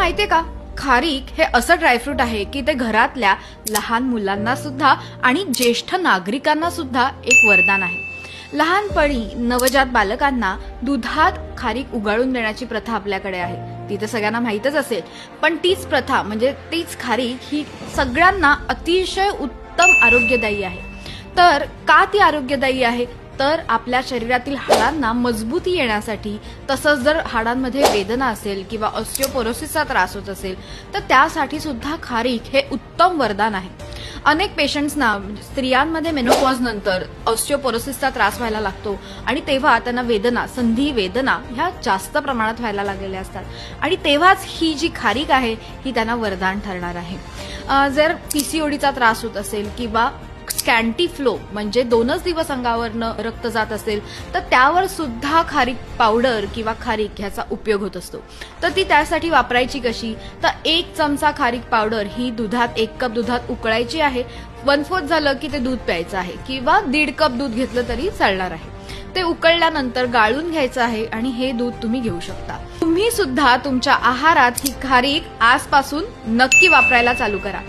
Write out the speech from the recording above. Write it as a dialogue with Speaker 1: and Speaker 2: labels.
Speaker 1: माहितीये का, खारीक हे असं ड्रायफ्रूट आहे की ते घरातल्या लहान मुलांना सुद्धा आणि ज्येष्ठ नागरिकांना सुद्धा एक वरदान आहे। लहानपणी नवजात बालकांना दुधात खारीक उगाळून देण्याची प्रथा आपल्याकडे आहे, ती तर सगळ्यांना माहीतच असेल। पण तीच प्रथा म्हणजे तीच खारीक ही सगळ्यांना अतिशय उत्तम आरोग्यदायी आहे। तर का ती आरोग्यदायी आहे? तर आपल्या शरीरातील हाडांना मजबूती येण्यासाठी, तसंच जर हाडांमध्ये वेदना असेल किंवा ऑस्टिओपोरोसिसचा त्रास होत असेल तर त्यासाठी सुद्धा खारीक हे उत्तम वरदान आहे। अनेक पेशंट्सना स्त्रियांमध्ये मेनोपॉज नंतर ऑस्टिओपोरोसिसचा त्रास व्हायला लागतो आणि तेव्हा त्यांना वेदना, संधी वेदना ह्या जास्त प्रमाणात व्हायला लागलेल्या असतात आणि तेव्हाच ही जी खारीक आहे ही त्यांना वरदान ठरणार आहे। जर पीसीओडीचा त्रास होत असेल किंवा स्कॅन्टी फ्लो म्हणजे 2च दिवस अंगावरनं रक्त जात असेल तर त्यावर सुद्धा खारीक पावडर किंवा खारीक ह्याचा उपयोग होत असतो। तर ती त्यासाठी वापरायची कशी? तर 1 चमचा खारीक पावडर ही दुधात 1 कप दुधात उकळायची आहे। 1/4 झालं की ते दूध प्यायचं आहे किंवा 1.5 कप दूध घेतलं तरी चालणार आहे। ते उकळल्यानंतर गाळून घ्यायचं आहे आणि हे दूध तुम्ही घेऊ शकता। तुम्ही सुद्धा तुमच्या आहारात ही खारीक आजपासून नक्की वापरायला चालू करा।